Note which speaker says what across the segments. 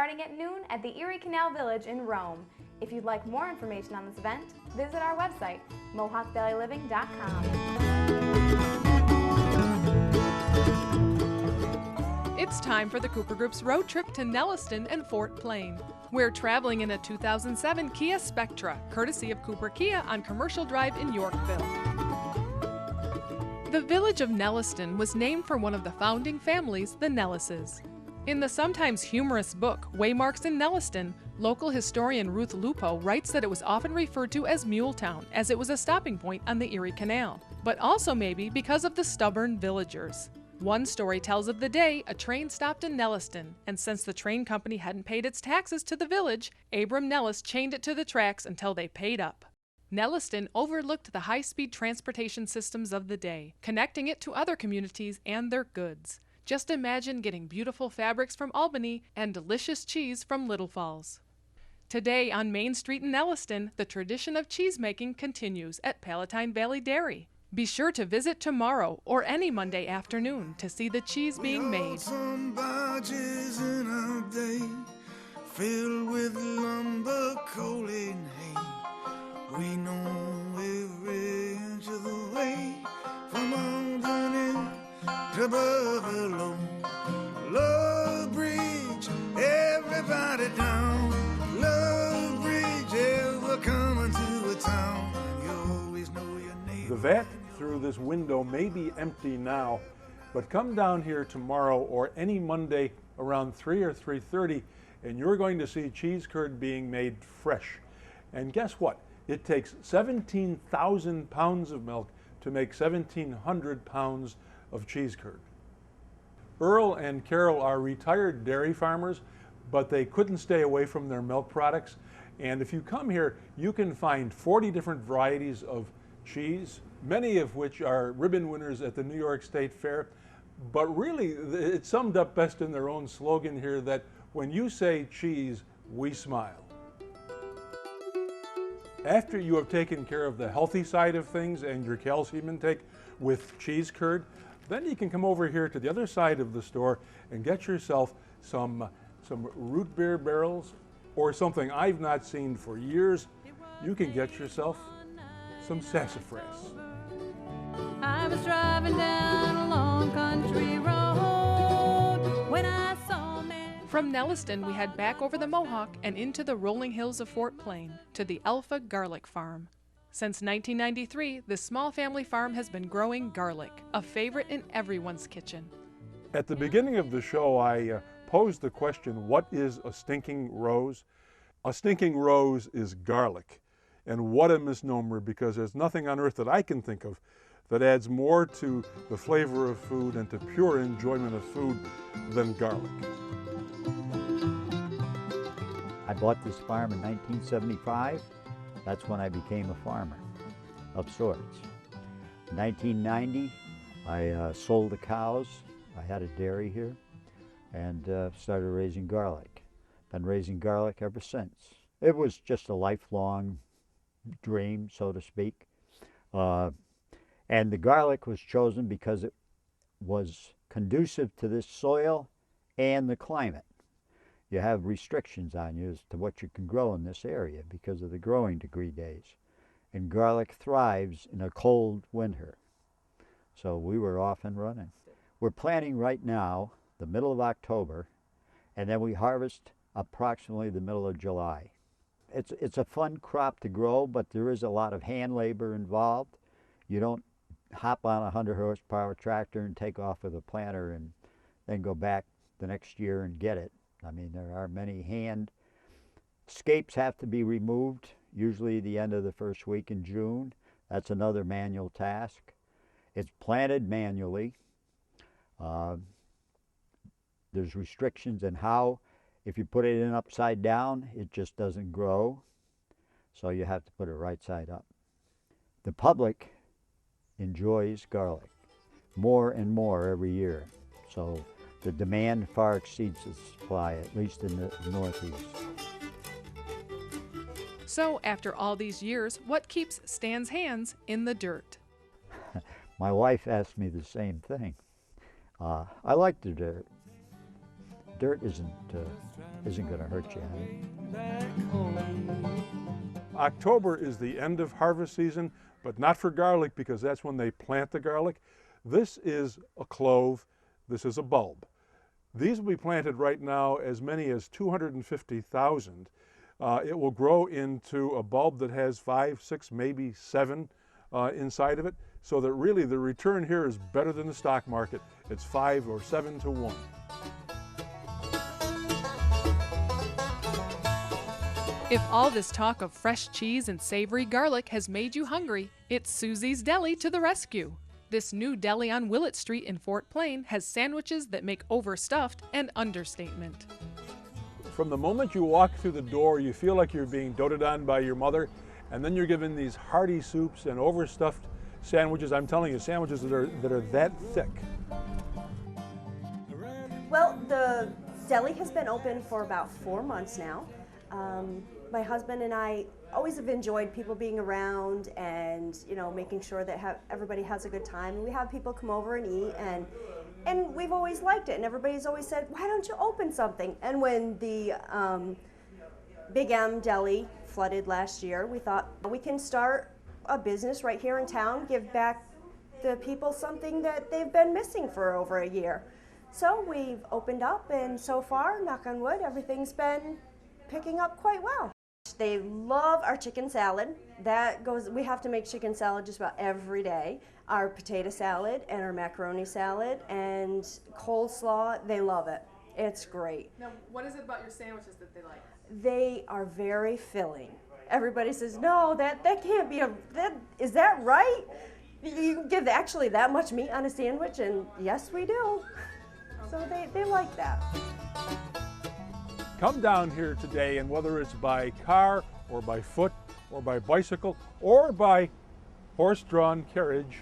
Speaker 1: starting at noon at the Erie Canal Village in Rome. If you'd like more information on this event, visit our website, MohawkValleyLiving.com.
Speaker 2: It's time for the Cooper Group's road trip to Nelliston and Fort Plain. We're traveling in a 2007 Kia Spectra, courtesy of Cooper Kia on Commercial Drive in Yorkville. The village of Nelliston was named for one of the founding families, the Nellises. In the sometimes humorous book, Waymarks in Nelliston, local historian Ruth Lupo writes that it was often referred to as Muletown, as it was a stopping point on the Erie Canal, but also maybe because of the stubborn villagers. One story tells of the day a train stopped in Nelliston, and since the train company hadn't paid its taxes to the village, Abram Nellis chained it to the tracks until they paid up. Nelliston overlooked the high-speed transportation systems of the day, connecting it to other communities and their goods. Just imagine getting beautiful fabrics from Albany and delicious cheese from Little Falls. Today on Main Street in Nelliston, the tradition of cheesemaking continues at Palatine Valley Dairy. Be sure to visit tomorrow or any Monday afternoon to see the cheese being made.
Speaker 3: Some barges in a day filled with lumber, coal, and hay. We know every inch of the way from Albany to Buffalo. Love Bridge, everybody down. Love Bridge, yeah, we're coming to a town. You always know your name.
Speaker 4: The vat through this window may be empty now, but come down here tomorrow or any Monday around 3 or 3:30 and you're going to see cheese curd being made fresh. And guess what? It takes 17,000 pounds of milk to make 1,700 pounds of cheese curd. Earl and Carol are retired dairy farmers, but they couldn't stay away from their milk products. And if you come here, you can find 40 different varieties of cheese, many of which are ribbon winners at the New York State Fair. But really, it's summed up best in their own slogan here that when you say cheese, we smile. After you have taken care of the healthy side of things and your calcium intake with cheese curd, then you can come over here to the other side of the store and get yourself some root beer barrels, or something I've not seen for years. You can get yourself some sassafras.
Speaker 5: I was driving down a long country road when I saw men.
Speaker 2: From Nelliston, we head back over the Mohawk and into the rolling hills of Fort Plain to the Alpha Garlic Farm. Since 1993, this small family farm has been growing garlic, a favorite in everyone's kitchen.
Speaker 4: At the beginning of the show, I posed the question, what is a stinking rose? A stinking rose is garlic. And what a misnomer, because there's nothing on earth that I can think of that adds more to the flavor of food and to pure enjoyment of food than garlic.
Speaker 6: I bought this farm in 1975. That's when I became a farmer of sorts. In 1990, I sold the cows. I had a dairy here and started raising garlic. Been raising garlic ever since. It was just a lifelong dream, so to speak. And the garlic was chosen because it was conducive to this soil and the climate. You have restrictions on you as to what you can grow in this area because of the growing degree days. And garlic thrives in a cold winter. So we were off and running. We're planting right now, the middle of October, and then we harvest approximately the middle of July. It's a fun crop to grow, but there is a lot of hand labor involved. You don't hop on a 100 horsepower tractor and take off with a planter and then go back the next year and get it. I mean, there are many scapes have to be removed, usually the end of the first week in June. That's another manual task. It's planted manually. There's restrictions in how, if you put it in upside down, it just doesn't grow. So you have to put it right side up. The public enjoys garlic more and more every year. So the demand far exceeds the supply, at least in the Northeast.
Speaker 2: So after all these years, what keeps Stan's hands in the dirt?
Speaker 6: My wife asked me the same thing. I like the dirt. dirt isn't going to hurt you any.
Speaker 4: October is the end of harvest season, but not for garlic because that's when they plant the garlic. This is a clove, this is a bulb. These will be planted right now as many as 250,000. It will grow into a bulb that has 5, 6, maybe 7 inside of it, so that really the return here is better than the stock market. It's 5 or 7 to 1.
Speaker 2: If all this talk of fresh cheese and savory garlic has made you hungry, it's Susies Deli to the rescue. This new deli on Willett Street in Fort Plain has sandwiches that make overstuffed an understatement.
Speaker 4: From the moment you walk through the door, you feel like you're being doted on by your mother, and then you're given these hearty soups and overstuffed sandwiches. I'm telling you, sandwiches that are that thick.
Speaker 7: Well, the deli has been open for about 4 months now. My husband and I always have enjoyed people being around and, you know, making sure that everybody has a good time. We have people come over and eat, and we've always liked it. And everybody's always said, why don't you open something? And when the Big M Deli flooded last year, we thought we can start a business right here in town, give back the people something that they've been missing for over a year. So we've opened up, and so far, knock on wood, everything's been picking up quite well. They love our chicken salad. We have to make chicken salad just about every day. Our potato salad and our macaroni salad and coleslaw, they love it. It's great.
Speaker 2: Now, what is it about your sandwiches that they like?
Speaker 7: They are very filling. Everybody says, no, that can't be is that right? You give actually that much meat on a sandwich? And yes, we do. So they like that.
Speaker 4: Come down here today, and whether it's by car or by foot or by bicycle or by horse-drawn carriage,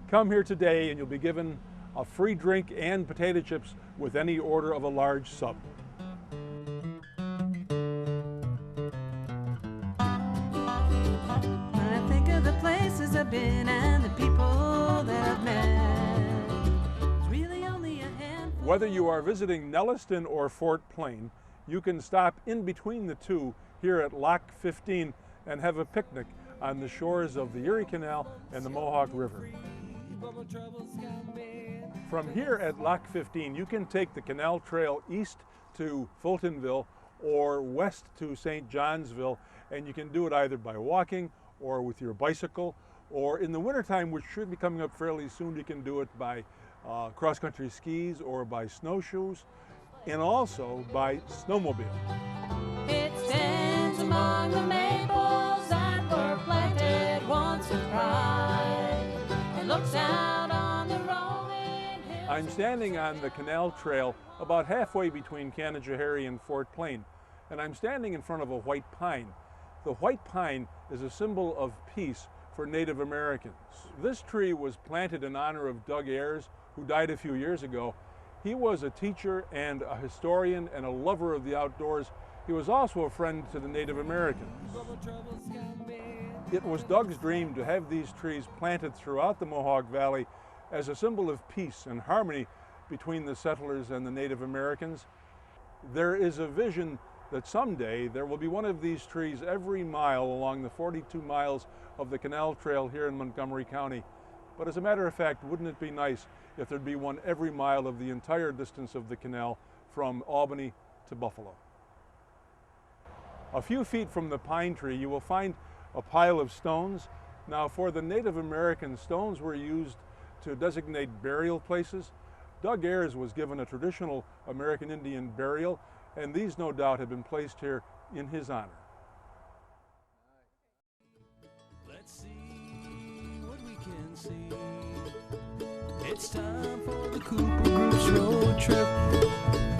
Speaker 4: come here today and you'll be given a free drink and potato chips with any order of a large sub.
Speaker 5: When I think of the places I've been and the people that I've met, it's really only a handful.
Speaker 4: Whether you are visiting Nelliston or Fort Plain, you can stop in between the two here at Lock 15 and have a picnic on the shores of the Erie Canal and the Mohawk River. From here at Lock 15, you can take the Canal Trail east to Fultonville or west to St. Johnsville, and you can do it either by walking or with your bicycle, or in the wintertime, which should be coming up fairly soon, you can do it by cross-country skis or by snowshoes, and also by snowmobile.
Speaker 5: It stands among the maples that were planted once with pride and looks out on the rolling hills.
Speaker 4: I'm standing on the Canal Trail about halfway between Canajoharie and Fort Plain, and I'm standing in front of a white pine. The white pine is a symbol of peace for Native Americans. This tree was planted in honor of Doug Ayers, who died a few years ago. He was a teacher and a historian and a lover of the outdoors. He was also a friend to the Native Americans. It was Doug's dream to have these trees planted throughout the Mohawk Valley as a symbol of peace and harmony between the settlers and the Native Americans. There is a vision that someday there will be one of these trees every mile along the 42 miles of the Canal Trail here in Montgomery County. But as a matter of fact, wouldn't it be nice if there'd be one every mile of the entire distance of the canal from Albany to Buffalo? A few feet from the pine tree, you will find a pile of stones. Now, for the Native American, stones were used to designate burial places. Doug Ayers was given a traditional American Indian burial, and these, no doubt, have been placed here in his honor.
Speaker 3: Let's see what we can see. It's time for the Cooper Group's road trip.